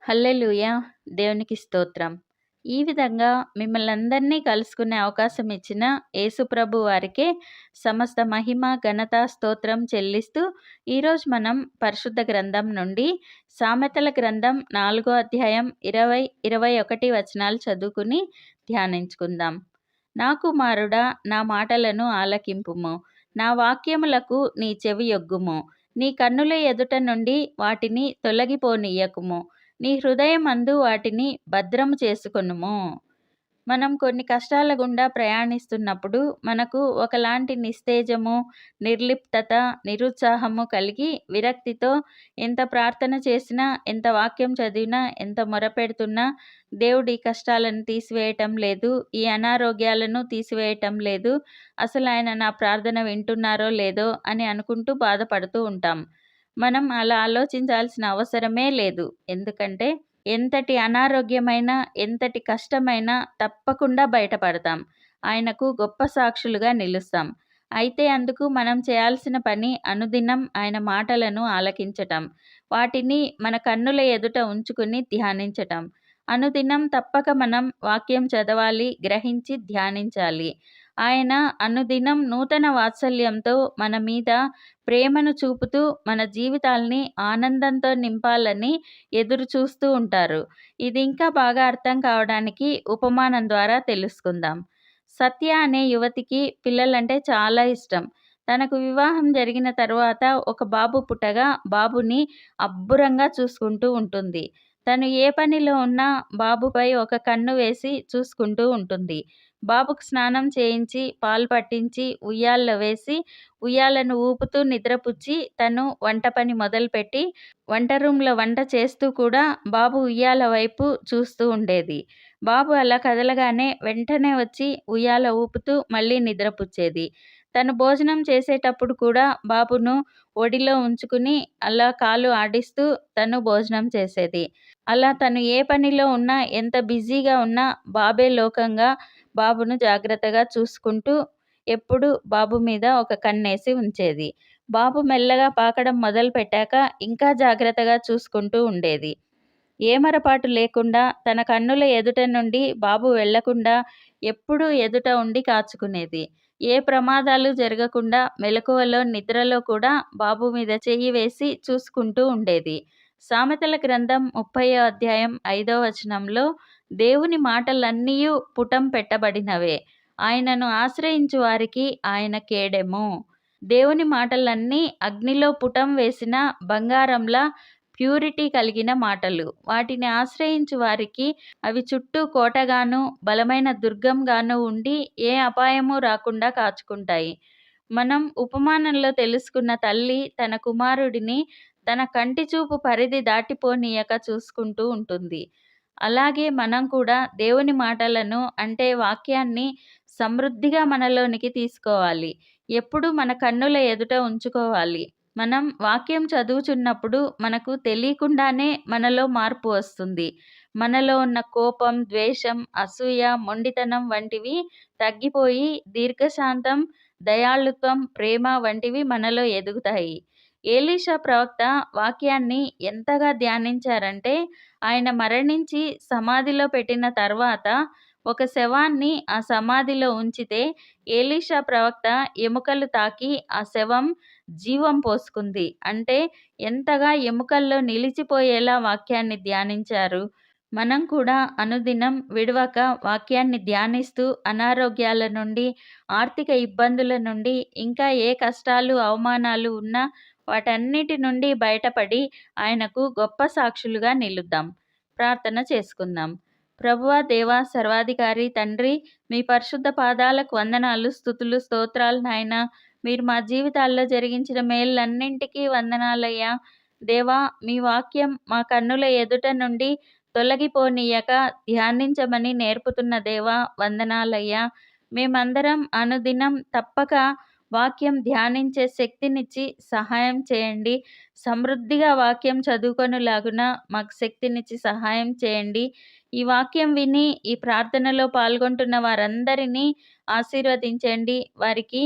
హల్లెలూయా! దేవునికి స్తోత్రం. ఈ విధంగా మిమ్మల్నందరినీ కలుసుకునే అవకాశం ఇచ్చిన యేసు ప్రభు వారికే సమస్త మహిమ, ఘనత, స్తోత్రం చెల్లిస్తూ ఈరోజు మనం పరిశుద్ధ గ్రంథం నుండి సామెతల గ్రంథం 4 అధ్యాయం 20, 21 వచనాలు చదువుకుని ధ్యానించుకుందాం. నా కుమారుడా, నా మాటలను ఆలకింపుము. నా వాక్యములకు నీ చెవియొగ్గుము. నీ కన్నుల ఎదుట నుండి వాటిని తొలగిపోనీయకుము. నీ హృదయమందు వాటిని భద్రము చేసుకొనుము. మనం కొన్ని కష్టాల గుండా ప్రయాణిస్తున్నప్పుడు మనకు ఒకలాంటి నిస్తేజము, నిర్లిప్తత, నిరుత్సాహము కలిగి విరక్తితో ఎంత ప్రార్థన చేసినా, ఎంత వాక్యం చదివినా, ఎంత మొరపెడుతున్నా దేవుడు ఈ కష్టాలను తీసివేయటం లేదు, ఈ అనారోగ్యాలను తీసివేయటం లేదు, అసలు ఆయన నా ప్రార్థన వింటున్నారో లేదో అని అనుకుంటూ బాధపడుతూ ఉంటాం. మనం అలా ఆలోచించాల్సిన అవసరమే లేదు. ఎందుకంటే ఎంతటి అనారోగ్యమైనా, ఎంతటి కష్టమైనా తప్పకుండా బయటపడతాం. ఆయనకు గొప్ప సాక్షులుగా నిలుస్తాం. అయితే అందుకు మనం చేయాల్సిన పని అనుదినం ఆయన మాటలను ఆలకించటం. వాటిని మన కన్నుల ఎదుట ఉంచుకుని ధ్యానించటం. అనుదినం తప్పక మనం వాక్యం చదవాలి, గ్రహించి ధ్యానించాలి. ఆయన అనుదినం నూతన వాత్సల్యంతో మన మీద ప్రేమను చూపుతూ మన జీవితాల్ని ఆనందంతో నింపాలని ఎదురు చూస్తూ ఉంటారు. ఇది ఇంకా బాగా అర్థం కావడానికి ఉపమానం ద్వారా తెలుసుకుందాం. సత్య అనే యువతికి పిల్లలంటే చాలా ఇష్టం. తనకు వివాహం జరిగిన తరువాత ఒక బాబు పుట్టగా బాబుని అబ్బురంగా చూసుకుంటూ ఉంటుంది. తను ఏ పనిలో ఉన్నా బాబుపై ఒక కన్ను వేసి చూసుకుంటూ ఉంటుంది. బాబుకు స్నానం చేయించి, పాలు పట్టించి, ఉయ్యాల్లో వేసి, ఉయ్యాలను ఊపుతూ నిద్రపుచ్చి తను వంట పని మొదలుపెట్టి, వంట రూమ్‌లో వంట చేస్తూ కూడా బాబు ఉయ్యాల వైపు చూస్తూ ఉండేది. బాబు అలా కదలగానే వెంటనే వచ్చి ఉయ్యాల ఊపుతూ మళ్ళీ నిద్రపుచ్చేది. తను భోజనం చేసేటప్పుడు కూడా బాబును ఒడిలో ఉంచుకుని అలా కాలు ఆడిస్తూ తను భోజనం చేసేది. అలా తను ఏ పనిలో ఉన్నా, ఎంత బిజీగా ఉన్నా బాబే లోకంగా బాబును జాగ్రత్తగా చూసుకుంటూ ఎప్పుడూ బాబు మీద ఒక కన్నేసి ఉంచేది. బాబు మెల్లగా పాకడం మొదలుపెట్టాక ఇంకా జాగ్రత్తగా చూసుకుంటూ ఉండేది. ఏమరపాటు లేకుండా తన కన్నుల ఎదుట నుండి బాబు వెళ్లకుండా ఎప్పుడూ ఎదుట ఉండి కాచుకునేది. ఏ ప్రమాదాలు జరగకుండా మెలకువలో, నిద్రలో కూడా బాబు మీద చెయ్యి వేసి చూసుకుంటూ ఉండేది. సామెతల గ్రంథం 30వ అధ్యాయం 5వ వచనంలో దేవుని మాటలన్నీయు పుటం పెట్టబడినవే. ఆయనను ఆశ్రయించు వారికి ఆయన కేడెము. దేవుని మాటలన్నీ అగ్నిలో పుటం వేసిన బంగారంలా ప్యూరిటీ కలిగిన మాటలు. వాటిని ఆశ్రయించు వారికి అవి చుట్టూ కోటగాను, బలమైన దుర్గంగాను ఉండి ఏ అపాయము రాకుండా కాచుకుంటాయి. మనం ఉపమానంలో తెలుసుకున్న తల్లి తన కుమారుడిని తన కంటి చూపు పరిధి దాటిపోనీయక చూసుకుంటూ ఉంటుంది. అలాగే మనం కూడా దేవుని మాటలను అంటే వాక్యాన్ని సమృద్ధిగా మనలోనికి తీసుకోవాలి. ఎప్పుడూ మన కన్నుల ఎదుట ఉంచుకోవాలి. మనం వాక్యం చదువుచున్నప్పుడు మనకు తెలియకుండానే మనలో మార్పు వస్తుంది. మనలో ఉన్న కోపం, ద్వేషం, అసూయ, మొండితనం వంటివి తగ్గిపోయి దీర్ఘశాంతం, దయాళుత్వం, ప్రేమ వంటివి మనలో ఎదుగుతాయి. ఎలీషా ప్రవక్త వాక్యాన్ని ఎంతగా ధ్యానించారంటే ఆయన మరణించి సమాధిలో పెట్టిన తర్వాత ఒక శవాన్ని ఆ సమాధిలో ఉంచితే ఎలీషా ప్రవక్త ఎముకలు తాకి ఆ శవం జీవం పోసుకుంది. అంటే ఎంతగా ఎముకల్లో నిలిచిపోయేలా వాక్యాన్ని ధ్యానించారు. మనం కూడా అనుదినం విడవక వాక్యాన్ని ధ్యానిస్తూ అనారోగ్యాల నుండి, ఆర్థిక ఇబ్బందుల నుండి, ఇంకా ఏ కష్టాలు, అవమానాలు ఉన్నా వాటన్నిటి నుండి బయటపడి ఆయనకు గొప్ప సాక్షులుగా నిలుద్దాం. ప్రార్థన చేసుకుందాం. ప్రభువా, దేవా, సర్వాధికారి తండ్రి, మీ పరిశుద్ధ పాదాలకు వందనాలు, స్తుతులు, స్తోత్రాలు నాయనా. మీరు మా జీవితాల్లో జరిగించిన మేళ్ళన్నింటికీ వందనాలయ్యా. దేవా, మీ వాక్యం మా కన్నుల ఎదుట నుండి తొలగిపోనీయక ధ్యానించమని నేర్పుతున్న దేవా వందనాలయ్యా. మేమందరం అనుదినం తప్పక వాక్యం ధ్యానించే శక్తినిచ్చి సహాయం చేయండి. సమృద్ధిగా వాక్యం చదువుకొనులాగున మాకు శక్తినిచ్చి సహాయం చేయండి. ఈ వాక్యం విని ఈ ప్రార్థనలో పాల్గొంటున్న వారందరినీ ఆశీర్వదించండి. వారికి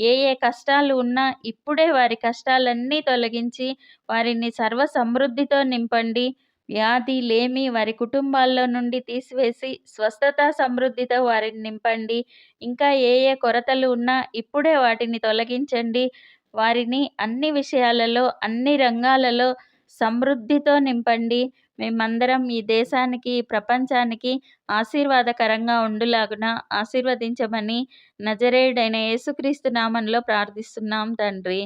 ఏ ఏ కష్టాలు ఉన్నా ఇప్పుడే వారి కష్టాలన్నీ తొలగించి వారిని సర్వ సమృద్ధితో నింపండి. వ్యాధి, లేమి వారి కుటుంబాల్లో నుండి తీసివేసి స్వస్థత, సమృద్ధితో వారిని నింపండి. ఇంకా ఏ ఏ కొరతలు ఉన్నా ఇప్పుడే వాటిని తొలగించండి. వారిని అన్ని విషయాలలో, అన్ని రంగాలలో సమృద్ధితో నింపండి. మేమందరం ఈ దేశానికి, ఈ ప్రపంచానికి ఆశీర్వాదకరంగా ఉండులాగున ఆశీర్వదించమని నజరేయుడైన యేసుక్రీస్తు నామంలో ప్రార్థిస్తున్నాం తండ్రి.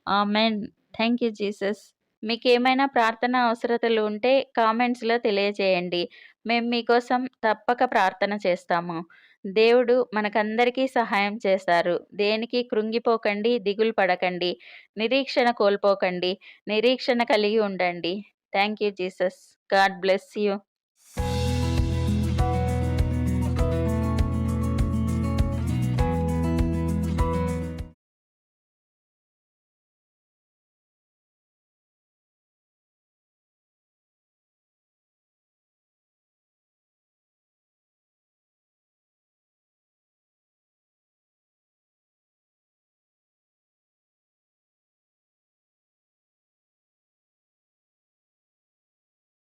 ఆమెన్. Thank you Jesus. మీకేమైనా ప్రార్థన అవసరతలు ఉంటే కామెంట్స్‌లో తెలియజేయండి. మేము మీకోసం తప్పక ప్రార్థన చేస్తాము. దేవుడు మనకందరికీ సహాయం చేస్తారు. దేనికి కృంగిపోకండి, దిగులు పడకండి, నిరీక్షణ కోల్పోకండి, నిరీక్షణ కలిగి ఉండండి. Thank you Jesus. God bless you.